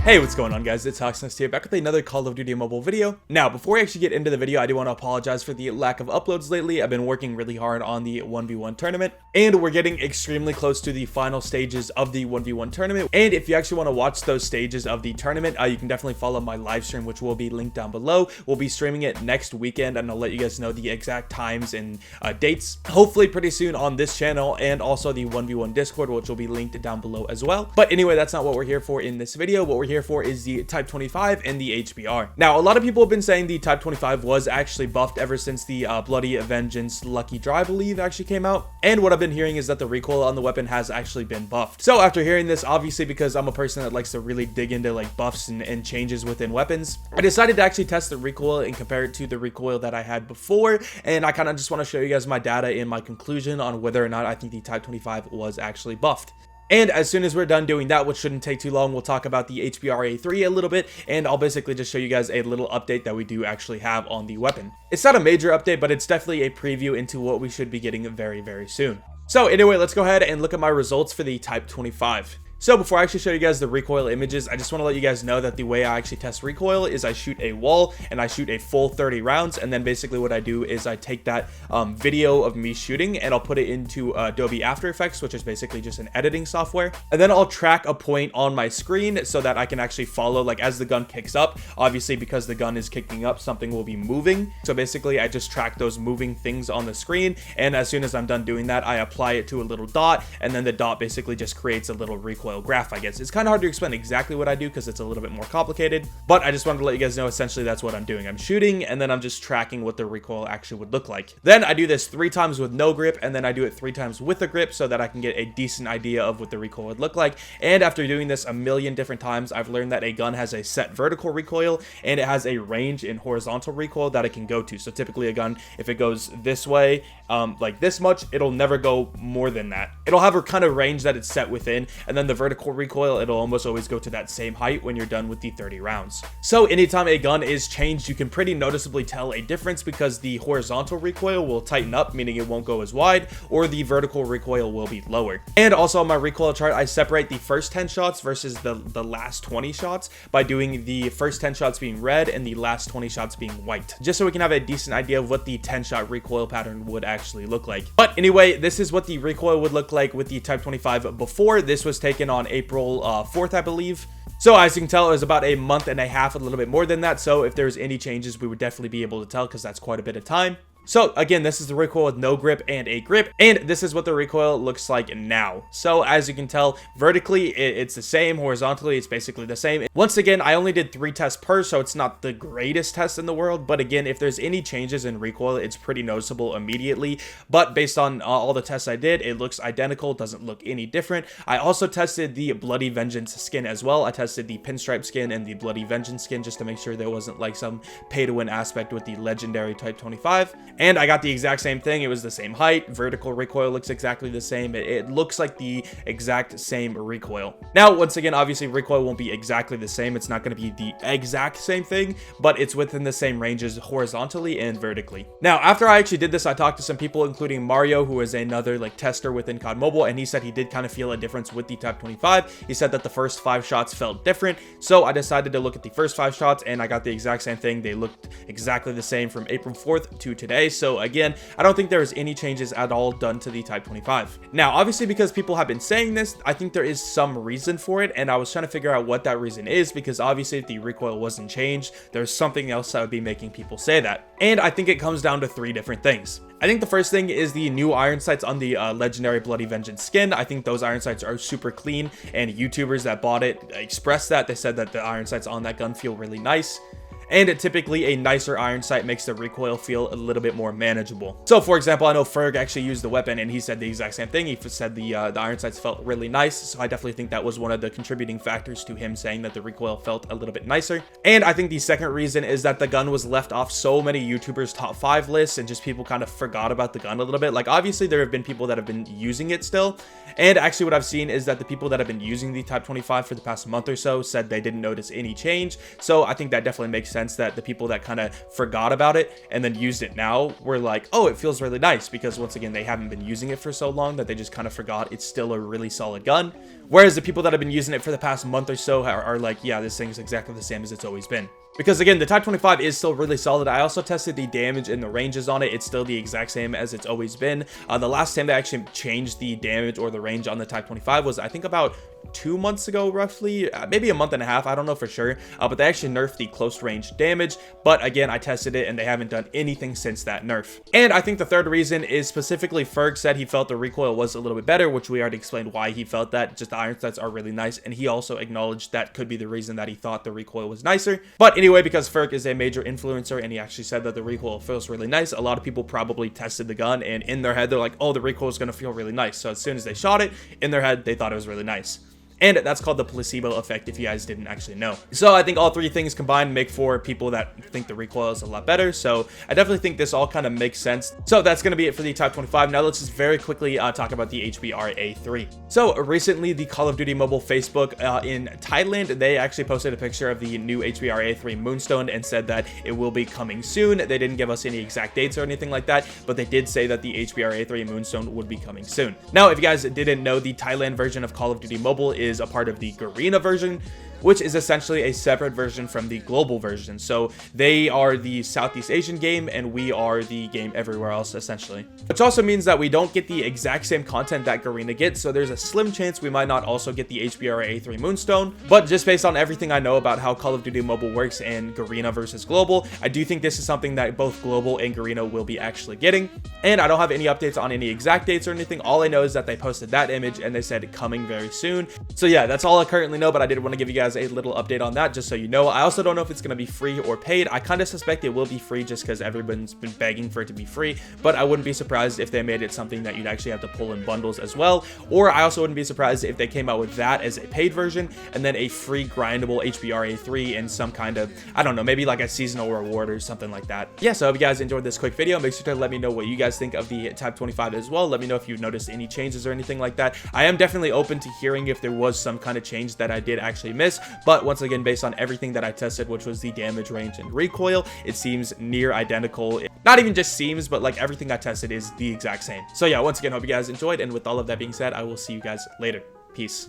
Hey, what's going on, guys? It's HawksNest here, back with another Call of Duty mobile video. Now, before we actually get into the video, I do want to apologize for the lack of uploads lately. I've been working really hard on the 1v1 tournament, and we're getting extremely close to the final stages of the 1v1 tournament. And if you actually want to watch those stages of the tournament, you can definitely follow my live stream, which will be linked down below. We'll be streaming it next weekend, and I'll let you guys know the exact times and dates, hopefully pretty soon on this channel, and also the 1v1 Discord, which will be linked down below as well. But anyway, that's not what we're here for in this video. What we're here for is the Type25 and the HBR. Now, a lot of people have been saying the Type25 was actually buffed ever since the Bloody Vengeance Lucky Draw, I believe, actually came out. And what I've been hearing is that the recoil on the weapon has actually been buffed. So after hearing this, obviously because I'm a person that likes to really dig into like buffs and changes within weapons, I decided to actually test the recoil and compare it to the recoil that I had before. And I kind of just want to show you guys my data and my conclusion on whether or not I think the Type25 was actually buffed. And as soon as we're done doing that, which shouldn't take too long, we'll talk about the HBRa3 a little bit, and I'll basically just show you guys a little update that we do actually have on the weapon. It's not a major update, but it's definitely a preview into what we should be getting very, very soon. So anyway, let's go ahead and look at my results for the Type25. So before I actually show you guys the recoil images, I just want to let you guys know that the way I actually test recoil is I shoot a wall and I shoot a full 30 rounds. And then basically what I do is I take that video of me shooting and I'll put it into Adobe After Effects, which is basically just an editing software. And then I'll track a point on my screen so that I can actually follow, like as the gun kicks up, obviously because the gun is kicking up, something will be moving. So basically I just track those moving things on the screen. And as soon as I'm done doing that, I apply it to a little dot, and then the dot basically just creates a little recoil graph, I guess. It's kind of hard to explain exactly what I do because it's a little bit more complicated, but I just wanted to let you guys know essentially that's what I'm doing. I'm shooting and then I'm just tracking what the recoil actually would look like. Then I do this 3 times with no grip, and then I do it 3 times with a grip so that I can get a decent idea of what the recoil would look like. And after doing this a million different times, I've learned that a gun has a set vertical recoil and it has a range in horizontal recoil that it can go to. So typically a gun, if it goes this way, like this much, it'll never go more than that. It'll have a kind of range that it's set within, and then the vertical recoil, it'll almost always go to that same height when you're done with the 30 rounds. So anytime a gun is changed, you can pretty noticeably tell a difference because the horizontal recoil will tighten up, meaning it won't go as wide, or the vertical recoil will be lower. And also on my recoil chart, I separate the first 10 shots versus the last 20 shots by doing the first 10 shots being red and the last 20 shots being white, just so we can have a decent idea of what the 10 shot recoil pattern would actually look like. But anyway, this is what the recoil would look like with the Type25 before. This was taken on April 4th, I believe. So as you can tell, it was about a month and a half, a little bit more than that. So if there's any changes, we would definitely be able to tell because that's quite a bit of time. So again, this is the recoil with no grip and a grip, and this is what the recoil looks like now. So as you can tell, vertically it's the same, horizontally it's basically the same. Once again, I only did 3 tests per, so it's not the greatest test in the world, but again, if there's any changes in recoil, it's pretty noticeable immediately. But based on all the tests I did, it looks identical, doesn't look any different. I also tested the Bloody Vengeance skin as well. I tested the pinstripe skin and the Bloody Vengeance skin just to make sure there wasn't like some pay to win aspect with the legendary Type25. And I got the exact same thing. It was the same height. Vertical recoil looks exactly the same. It looks like the exact same recoil. Now, once again, obviously recoil won't be exactly the same. It's not going to be the exact same thing, but it's within the same ranges horizontally and vertically. Now, after I actually did this, I talked to some people, including Mario, who is another like tester within COD Mobile, and he said he did kind of feel a difference with the Type25. He said that the first 5 shots felt different. So I decided to look at the first 5 shots, and I got the exact same thing. They looked exactly the same from April 4th to today. So again, I don't think there's any changes at all done to the Type25. Now, obviously, because people have been saying this, I think there is some reason for it, and I was trying to figure out what that reason is, because obviously if the recoil wasn't changed, there's something else that would be making people say that. And I think it comes down to 3 different things. I think the first thing is the new iron sights on the legendary Bloody Vengeance skin. I think those iron sights are super clean, and YouTubers that bought it expressed that. They said that the iron sights on that gun feel really nice. And typically a nicer iron sight makes the recoil feel a little bit more manageable. So for example, I know Ferg actually used the weapon and he said the exact same thing. He said the iron sights felt really nice. So I definitely think that was one of the contributing factors to him saying that the recoil felt a little bit nicer. And I think the second reason is that the gun was left off so many YouTubers' top 5 lists, and just people kind of forgot about the gun a little bit. Like obviously there have been people that have been using it still. And actually what I've seen is that the people that have been using the Type25 for the past month or so said they didn't notice any change. So I think that definitely makes sense sense that the people that kind of forgot about it and then used it now were like, oh, it feels really nice, because once again, they haven't been using it for so long that they just kind of forgot it's still a really solid gun. Whereas the people that have been using it for the past month or so are like, yeah, this thing's exactly the same as it's always been. Because again, the Type 25 is still really solid. I also tested the damage and the ranges on it. It's still the exact same as it's always been. The last time they actually changed the damage or the range on the Type 25 was, I think, about 2 months ago, roughly, maybe a month and a half, I don't know for sure, but they actually nerfed the close range damage. But again, I tested it and they haven't done anything since that nerf. And I think the third reason is specifically Ferg said he felt the recoil was a little bit better, which we already explained why he felt that. Just the iron sights are really nice, and he also acknowledged that could be the reason that he thought the recoil was nicer. But anyway, because Ferg is a major influencer and he actually said that the recoil feels really nice, a lot of people probably tested the gun and in their head they're like, oh, the recoil is going to feel really nice. So as soon as they shot it, in their head they thought it was really nice. And that's called the placebo effect, if you guys didn't actually know. So I think all three things combined make for people that think the recoil is a lot better. So I definitely think this all kind of makes sense. So that's going to be it for the Type 25. Now let's just very quickly talk about the HBRa3. So recently, the Call of Duty Mobile Facebook in Thailand, they actually posted a picture of the new HBRa3 Moonstone and said that it will be coming soon. They didn't give us any exact dates or anything like that, but they did say that the HBRa3 Moonstone would be coming soon. Now, if you guys didn't know, the Thailand version of Call of Duty Mobile is a part of the Garena version, which is essentially a separate version from the global version. So they are the Southeast Asian game and we are the game everywhere else, essentially. Which also means that we don't get the exact same content that Garena gets, so there's a slim chance we might not also get the HBRa3 Moonstone. But just based on everything I know about how Call of Duty Mobile works and Garena versus global, I do think this is something that both global and Garena will be actually getting. And I don't have any updates on any exact dates or anything. All I know is that they posted that image and they said coming very soon. So yeah, that's all I currently know, but I did want to give you guys a little update on that just so you know. I also don't know if it's going to be free or paid. I kind of suspect it will be free just because everyone's been begging for it to be free, but I wouldn't be surprised if they made it something that you'd actually have to pull in bundles as well. Or I also wouldn't be surprised if they came out with that as a paid version and then a free grindable HBRa3 and some kind of, I don't know, maybe like a seasonal reward or something like that. Yeah, so I hope you guys enjoyed this quick video. Make sure to let me know what you guys think of the Type 25 as well. Let me know if you've noticed any changes or anything like that. I am definitely open to hearing if there was some kind of change that I did actually miss, but once again, based on everything that I tested, which was the damage, range, and recoil, it seems near identical. Not even just seems, but like everything I tested is the exact same. So yeah, once again, hope you guys enjoyed, and with all of that being said, I will see you guys later. Peace.